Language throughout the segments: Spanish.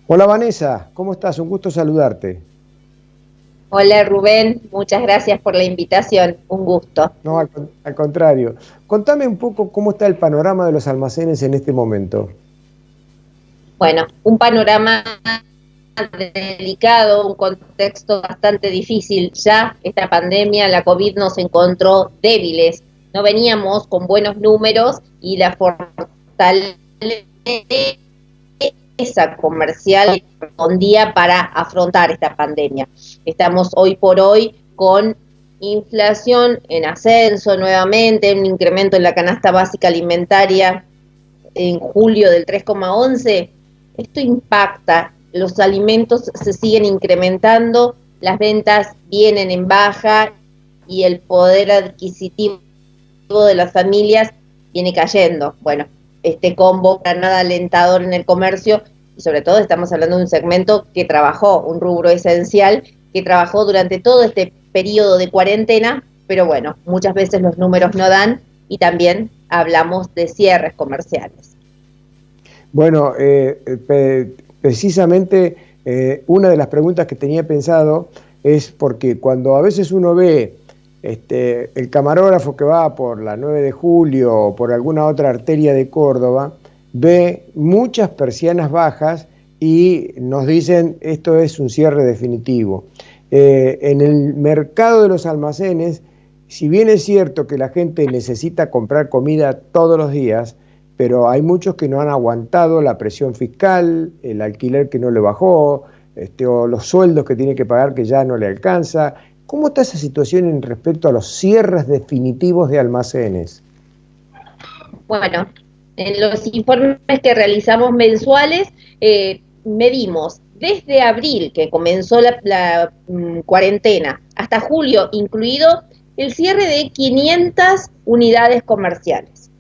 Hola Vanessa, ¿cómo estás? Un gusto saludarte. Hola Rubén, muchas gracias por la invitación, un gusto. No, al contrario. Contame un poco cómo está el panorama de los almacenes en este momento. Bueno, un panorama delicado, un contexto bastante difícil. Ya esta pandemia, la COVID nos encontró débiles, no veníamos con buenos números y la fortaleza comercial respondía para afrontar esta pandemia. Estamos hoy por hoy con inflación en ascenso nuevamente, un incremento en la canasta básica alimentaria en julio del 3,11. Esto impacta, los alimentos se siguen incrementando, las ventas vienen en baja y el poder adquisitivo de las familias viene cayendo. Bueno, este combo para nada alentador en el comercio y sobre todo estamos hablando de un segmento que trabajó, un rubro esencial que trabajó durante todo este periodo de cuarentena, pero bueno, muchas veces los números no dan y también hablamos de cierres comerciales. Bueno, precisamente una de las preguntas que tenía pensado es porque cuando a veces uno ve el camarógrafo que va por la 9 de julio o por alguna otra arteria de Córdoba, ve muchas persianas bajas y nos dicen esto es un cierre definitivo. En el mercado de los almacenes, si bien es cierto que la gente necesita comprar comida todos los días, pero hay muchos que no han aguantado la presión fiscal, el alquiler que no le bajó, o los sueldos que tiene que pagar que ya no le alcanza. ¿Cómo está esa situación en respecto a los cierres definitivos de almacenes? Bueno, en los informes que realizamos mensuales, medimos desde abril, que comenzó la cuarentena, hasta julio incluido, el cierre de 500 unidades comerciales.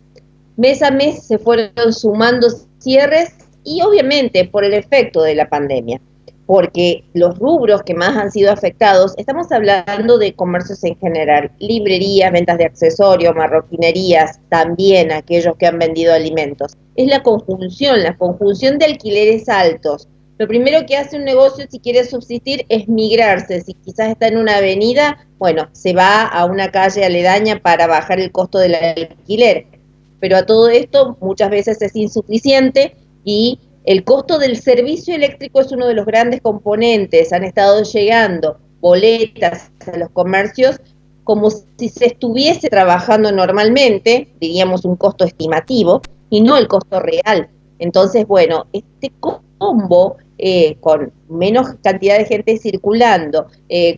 Mes a mes se fueron sumando cierres y obviamente por el efecto de la pandemia, porque los rubros que más han sido afectados, estamos hablando de comercios en general, librerías, ventas de accesorios, marroquinerías, también aquellos que han vendido alimentos. Es la conjunción de alquileres altos. Lo primero que hace un negocio si quiere subsistir es migrarse. Si quizás está en una avenida, bueno, se va a una calle aledaña para bajar el costo del alquiler. Pero a todo esto muchas veces es insuficiente y el costo del servicio eléctrico es uno de los grandes componentes. Han estado llegando boletas a los comercios como si se estuviese trabajando normalmente, diríamos un costo estimativo, y no el costo real. Entonces, bueno, este combo con menos cantidad de gente circulando,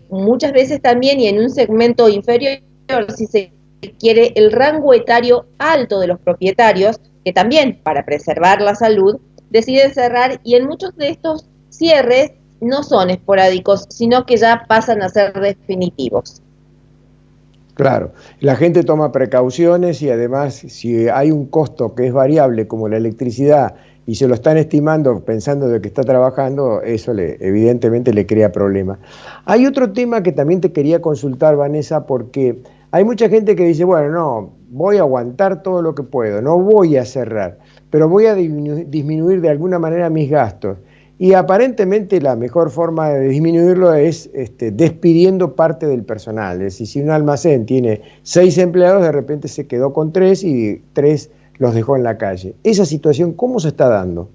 muchas veces también y en un segmento inferior, si se quiere, el rango etario alto de los propietarios, que también para preservar la salud deciden cerrar y en muchos de estos cierres no son esporádicos, sino que ya pasan a ser definitivos. Claro, la gente toma precauciones y además si hay un costo que es variable como la electricidad y se lo están estimando pensando de que está trabajando, eso evidentemente le crea problemas. Hay otro tema que también te quería consultar, Vanessa, porque hay mucha gente que dice, bueno, no, voy a aguantar todo lo que puedo, no voy a cerrar, pero voy a disminuir de alguna manera mis gastos. Y aparentemente la mejor forma de disminuirlo es despidiendo parte del personal. Es decir, si un almacén tiene 6 empleados, de repente se quedó con 3 y 3 los dejó en la calle. Esa situación, ¿cómo se está dando?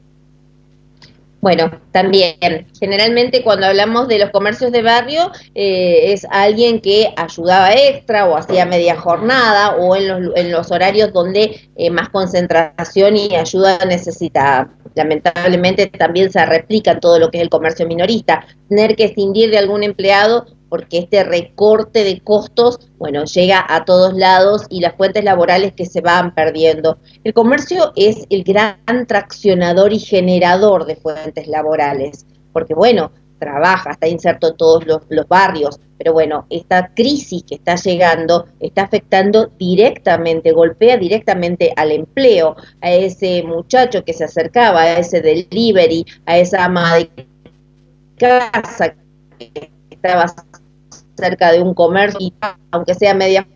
Bueno, también, generalmente cuando hablamos de los comercios de barrio, es alguien que ayudaba extra o hacía media jornada o en los horarios donde más concentración y ayuda necesitaba. Lamentablemente también se replica en todo lo que es el comercio minorista. Tener que escindir de algún empleado porque este recorte de costos, bueno, llega a todos lados y las fuentes laborales que se van perdiendo. El comercio es el gran traccionador y generador de fuentes laborales, porque bueno, trabaja, está inserto en todos los barrios, pero bueno, esta crisis que está llegando está afectando directamente, golpea directamente al empleo, a ese muchacho que se acercaba, a ese delivery, a esa ama de casa que estaba cerca de un comercio, y aunque sea media,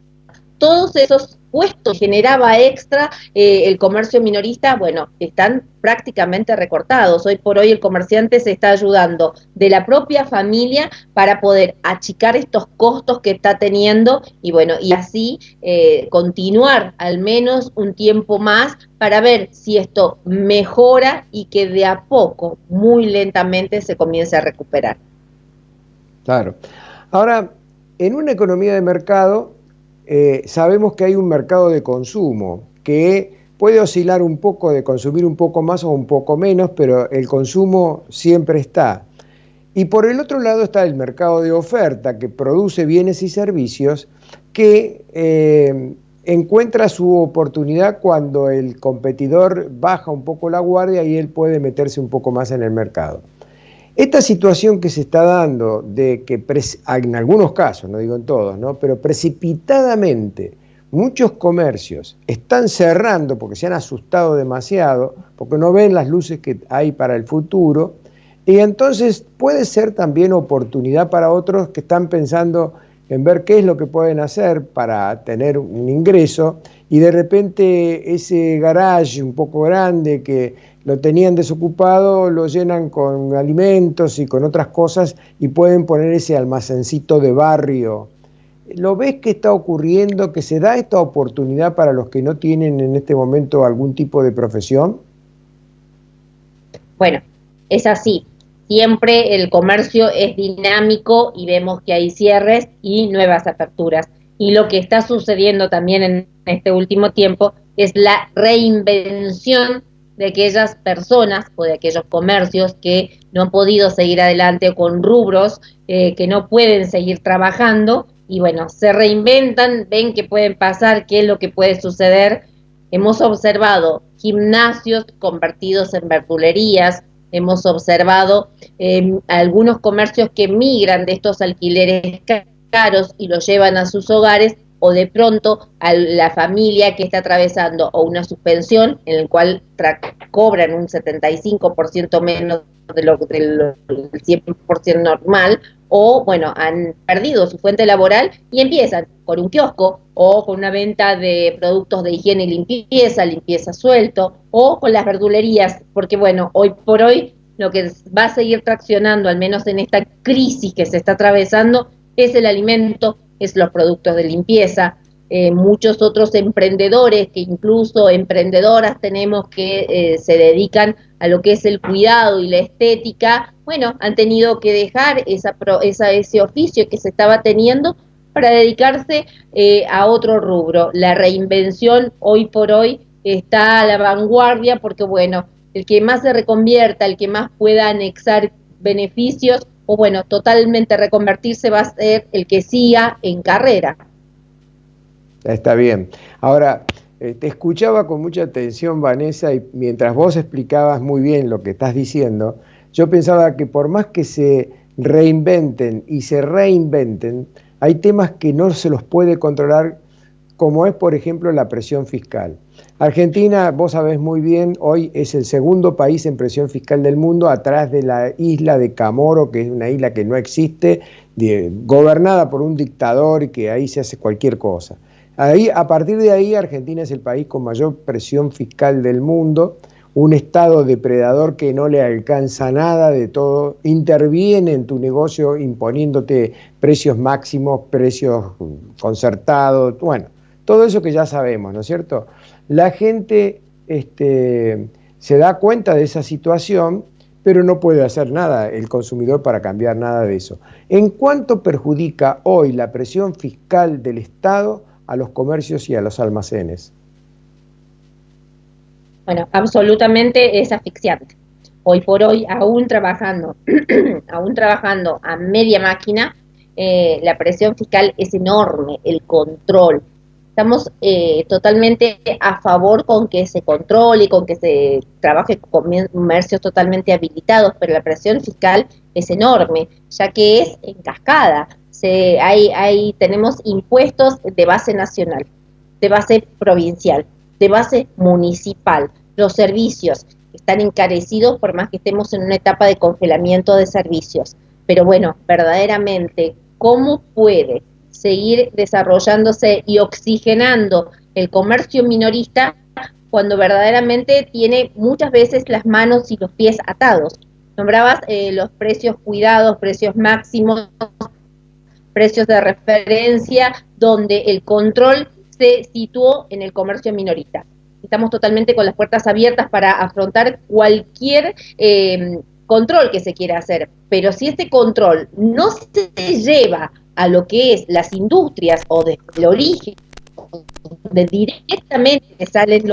todos esos impuestos que generaba extra el comercio minorista, bueno, están prácticamente recortados. Hoy por hoy el comerciante se está ayudando de la propia familia para poder achicar estos costos que está teniendo y bueno, y así continuar al menos un tiempo más para ver si esto mejora y que de a poco, muy lentamente, se comience a recuperar. Claro. Ahora, en una economía de mercado, sabemos que hay un mercado de consumo que puede oscilar un poco, de consumir un poco más o un poco menos, pero el consumo siempre está. Y por el otro lado está el mercado de oferta, que produce bienes y servicios, que encuentra su oportunidad cuando el competidor baja un poco la guardia y él puede meterse un poco más en el mercado. Esta situación que se está dando de que en algunos casos, no digo en todos, ¿no?, pero precipitadamente muchos comercios están cerrando porque se han asustado demasiado, porque no ven las luces que hay para el futuro, y entonces puede ser también oportunidad para otros que están pensando en ver qué es lo que pueden hacer para tener un ingreso, y de repente ese garage un poco grande que lo tenían desocupado, lo llenan con alimentos y con otras cosas y pueden poner ese almacencito de barrio. ¿Lo ves que está ocurriendo, que se da esta oportunidad para los que no tienen en este momento algún tipo de profesión? Bueno, es así. Siempre el comercio es dinámico y vemos que hay cierres y nuevas aperturas. Y lo que está sucediendo también en este último tiempo es la reinvención de aquellas personas o de aquellos comercios que no han podido seguir adelante con rubros, que no pueden seguir trabajando y bueno, se reinventan, ven qué pueden pasar, qué es lo que puede suceder. Hemos observado gimnasios convertidos en verdulerías, hemos observado algunos comercios que migran de estos alquileres caros y los llevan a sus hogares, o de pronto a la familia que está atravesando o una suspensión en el cual cobran un 75% menos del 100% normal, o bueno, han perdido su fuente laboral y empiezan con un kiosco o con una venta de productos de higiene y limpieza suelto, o con las verdulerías, porque bueno, hoy por hoy lo que va a seguir traccionando, al menos en esta crisis que se está atravesando, es el alimento, es los productos de limpieza. Muchos otros emprendedores, que incluso emprendedoras tenemos que se dedican a lo que es el cuidado y la estética, bueno, han tenido que dejar ese oficio que se estaba teniendo para dedicarse a otro rubro. La reinvención hoy por hoy está a la vanguardia porque, bueno, el que más se reconvierta, el que más pueda anexar beneficios, o bueno, totalmente reconvertirse, va a ser el que siga en carrera. Está bien. Ahora, te escuchaba con mucha atención, Vanessa, y mientras vos explicabas muy bien lo que estás diciendo, yo pensaba que por más que se reinventen y se reinventen, hay temas que no se los puede controlar, como es, por ejemplo, la presión fiscal. Argentina, vos sabés muy bien, hoy es el segundo país en presión fiscal del mundo, atrás de la isla de Camoro, que es una isla que no existe, gobernada por un dictador y que ahí se hace cualquier cosa. Ahí, a partir de ahí, Argentina es el país con mayor presión fiscal del mundo, un Estado depredador que no le alcanza nada de todo, interviene en tu negocio imponiéndote precios máximos, precios concertados, bueno, todo eso que ya sabemos, ¿no es cierto? La gente se da cuenta de esa situación, pero no puede hacer nada el consumidor para cambiar nada de eso. ¿En cuánto perjudica hoy la presión fiscal del Estado a los comercios y a los almacenes? Bueno, absolutamente es asfixiante. Hoy por hoy, aún trabajando a media máquina, la presión fiscal es enorme, el control. Estamos totalmente a favor con que se controle y con que se trabaje con comercios totalmente habilitados, pero la presión fiscal es enorme, ya que es en cascada. Tenemos impuestos de base nacional, de base provincial, de base municipal. Los servicios están encarecidos por más que estemos en una etapa de congelamiento de servicios. Pero bueno, verdaderamente, ¿cómo puede seguir desarrollándose y oxigenando el comercio minorista cuando verdaderamente tiene muchas veces las manos y los pies atados. Nombrabas los precios cuidados, precios máximos, precios de referencia, donde el control se situó en el comercio minorista. Estamos totalmente con las puertas abiertas para afrontar cualquier control que se quiera hacer, pero si este control no se lleva a lo que es las industrias o desde el origen, donde directamente salen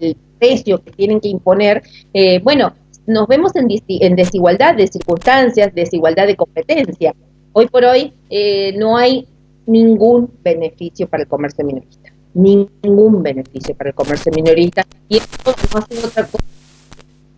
el precio que tienen que imponer, bueno, nos vemos en desigualdad de circunstancias, desigualdad de competencia. Hoy por hoy no hay ningún beneficio para el comercio minorista, ningún beneficio para el comercio minorista, y esto no hace otra cosa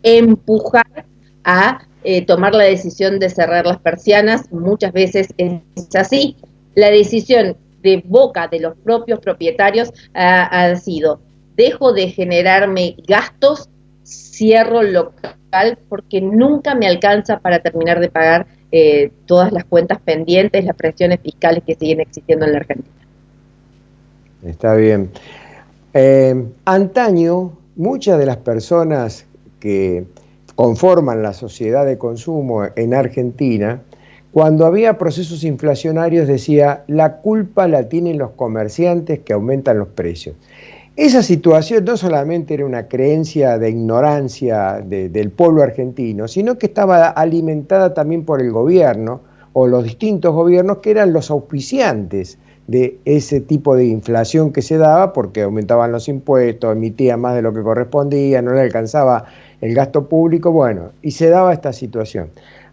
empujar a tomar la decisión de cerrar las persianas. Muchas veces es así. La decisión de boca de los propios propietarios ha sido: dejo de generarme gastos, cierro el local porque nunca me alcanza para terminar de pagar todas las cuentas pendientes, las presiones fiscales que siguen existiendo en la Argentina. Está bien. Antaño, muchas de las personas que conforman la sociedad de consumo en Argentina, cuando había procesos inflacionarios decía, la culpa la tienen los comerciantes que aumentan los precios. Esa situación no solamente era una creencia de ignorancia del pueblo argentino, sino que estaba alimentada también por el gobierno o los distintos gobiernos que eran los auspiciantes de ese tipo de inflación que se daba porque aumentaban los impuestos, emitían más de lo que correspondía, no le alcanzaba el gasto público, bueno, y se daba esta situación.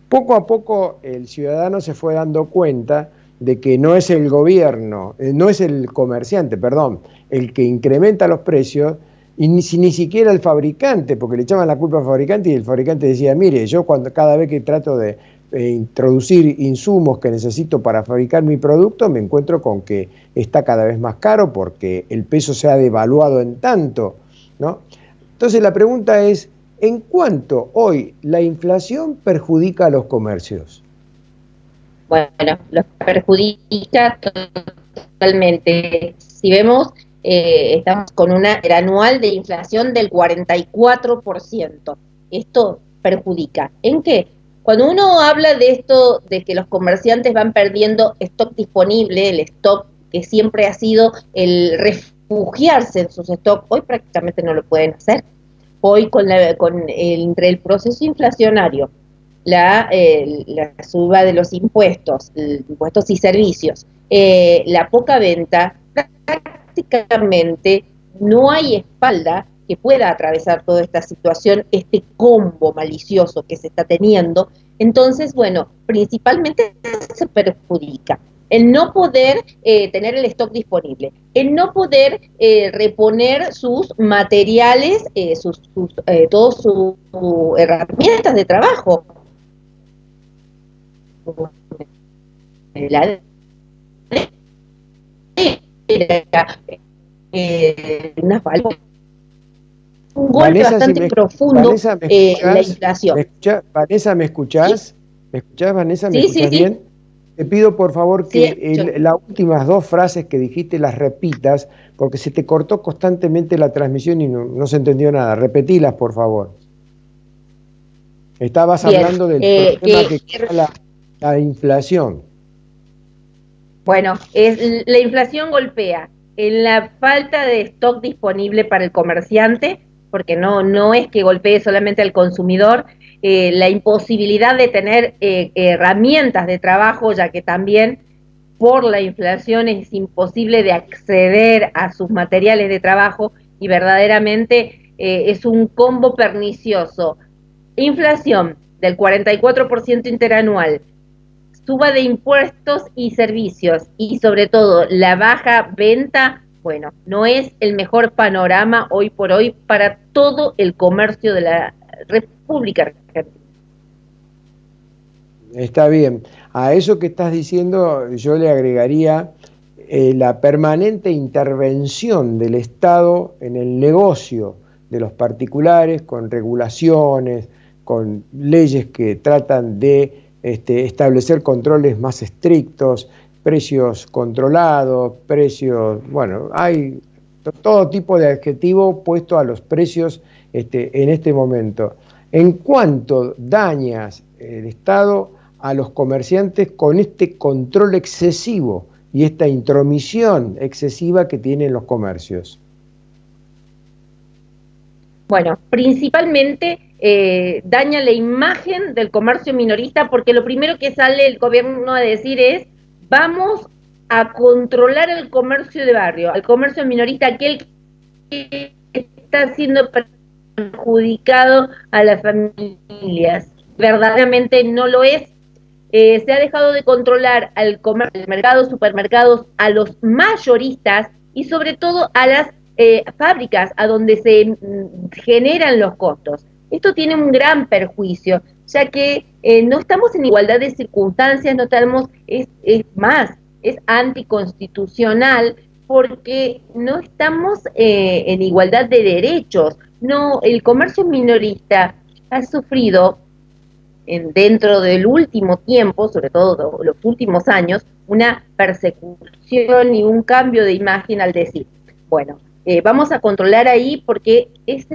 Poco a poco el ciudadano se fue dando cuenta de que no es el gobierno, no es el comerciante, perdón, el que incrementa los precios, y ni siquiera el fabricante, porque le echaban la culpa al fabricante y el fabricante decía, mire, yo cada vez que trato de introducir insumos que necesito para fabricar mi producto, me encuentro con que está cada vez más caro porque el peso se ha devaluado en tanto, ¿no? Entonces la pregunta es, ¿en cuánto hoy la inflación perjudica a los comercios? Bueno, los perjudica totalmente. Si vemos, estamos con una anual de inflación del 44%. Esto perjudica. ¿En qué? Cuando uno habla de esto, de que los comerciantes van perdiendo stock disponible, el stock que siempre ha sido el refugiarse en sus stocks, hoy prácticamente no lo pueden hacer. Hoy entre el proceso inflacionario, la suba de los impuestos y servicios, la poca venta, prácticamente no hay espalda que pueda atravesar toda esta situación, este combo malicioso que se está teniendo. Entonces, bueno, principalmente se perjudica el no poder tener el stock disponible, el no poder reponer sus materiales, todas sus herramientas de trabajo. Una falta, un golpe Vanessa, bastante profundo Vanessa, la inflación. Vanessa, ¿me escuchás? ¿Sí? ¿Me escuchás, Vanessa? ¿Me escuchás bien? Sí. Te pido por favor que las últimas dos frases que dijiste las repitas, porque se te cortó constantemente la transmisión y no se entendió nada. Repetilas, por favor. Estabas hablando del problema que crea la inflación. Bueno, la inflación golpea en la falta de stock disponible para el comerciante, porque no es que golpee solamente al consumidor, la imposibilidad de tener herramientas de trabajo, ya que también por la inflación es imposible de acceder a sus materiales de trabajo, y verdaderamente es un combo pernicioso. Inflación del 44% interanual, suba de impuestos y servicios, y sobre todo la baja venta, bueno, no es el mejor panorama hoy por hoy para todo el comercio de la República Argentina. Está bien. A eso que estás diciendo yo le agregaría la permanente intervención del Estado en el negocio de los particulares, con regulaciones, con leyes que tratan de establecer controles más estrictos, precios controlados, precios, bueno, hay todo tipo de adjetivo puesto a los precios en este momento. ¿En cuánto dañas el Estado a los comerciantes con este control excesivo y esta intromisión excesiva que tienen los comercios? Bueno, principalmente daña la imagen del comercio minorista, porque lo primero que sale el gobierno a decir es: vamos a controlar el comercio de barrio, al comercio minorista, aquel que está siendo perjudicado a las familias. Verdaderamente no lo es. Se ha dejado de controlar al comercio, al mercado, supermercados, a los mayoristas y sobre todo a las fábricas, a donde se generan los costos. Esto tiene un gran perjuicio, ya que no estamos en igualdad de circunstancias, no estamos, es anticonstitucional, porque no estamos en igualdad de derechos. No, el comercio minorista ha sufrido dentro del último tiempo, sobre todo los últimos años, una persecución y un cambio de imagen al decir, bueno, vamos a controlar ahí porque es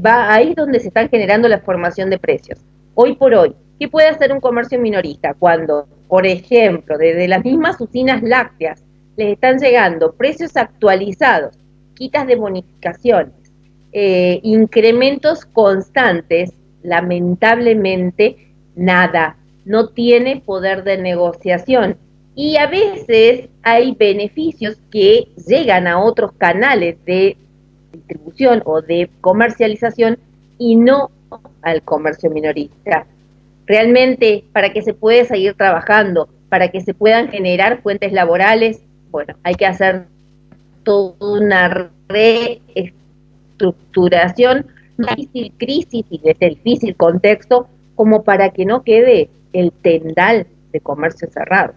va ahí donde se están generando la formación de precios. Hoy por hoy, ¿qué puede hacer un comercio minorista cuando, por ejemplo, desde las mismas usinas lácteas les están llegando precios actualizados, quitas de bonificaciones, incrementos constantes? Lamentablemente nada, no tiene poder de negociación, y a veces hay beneficios que llegan a otros canales de distribución o de comercialización y no al comercio minorista. Realmente, para que se pueda seguir trabajando, para que se puedan generar fuentes laborales, bueno, hay que hacer toda una reestructuración, una difícil crisis y de este difícil contexto, como para que no quede el tendal de comercio cerrado.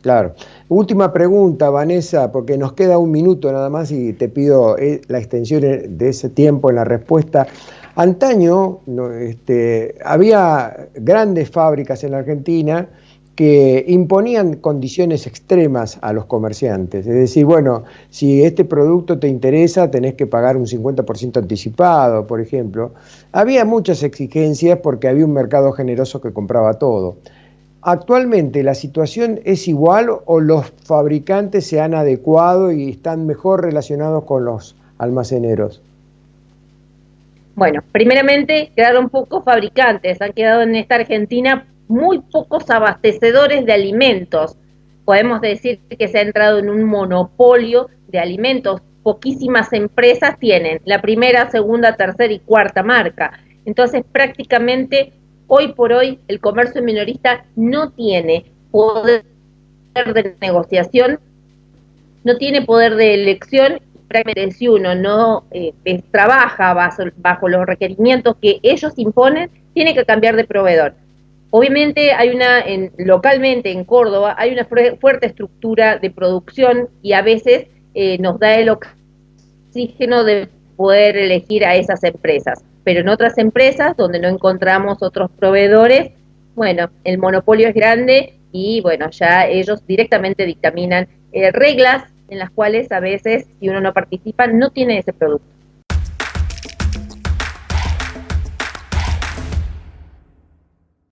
Claro. Última pregunta, Vanessa, porque nos queda un minuto nada más y te pido la extensión de ese tiempo en la respuesta. Antaño había grandes fábricas en la Argentina que imponían condiciones extremas a los comerciantes. Es decir, bueno, si este producto te interesa, tenés que pagar un 50% anticipado, por ejemplo. Había muchas exigencias porque había un mercado generoso que compraba todo. ¿Actualmente la situación es igual o los fabricantes se han adecuado y están mejor relacionados con los almaceneros? Bueno, primeramente quedaron pocos fabricantes, han quedado en esta Argentina muy pocos abastecedores de alimentos. Podemos decir que se ha entrado en un monopolio de alimentos. Poquísimas empresas tienen la primera, segunda, tercera y cuarta marca. Entonces, prácticamente, hoy por hoy, el comercio minorista no tiene poder de negociación, no tiene poder de elección. Prácticamente, si uno no trabaja bajo los requerimientos que ellos imponen, tiene que cambiar de proveedor. Obviamente localmente en Córdoba hay una fuerte estructura de producción y a veces nos da el oxígeno de poder elegir a esas empresas, pero en otras empresas donde no encontramos otros proveedores, bueno, el monopolio es grande y bueno, ya ellos directamente dictaminan reglas en las cuales a veces, si uno no participa, no tiene ese producto.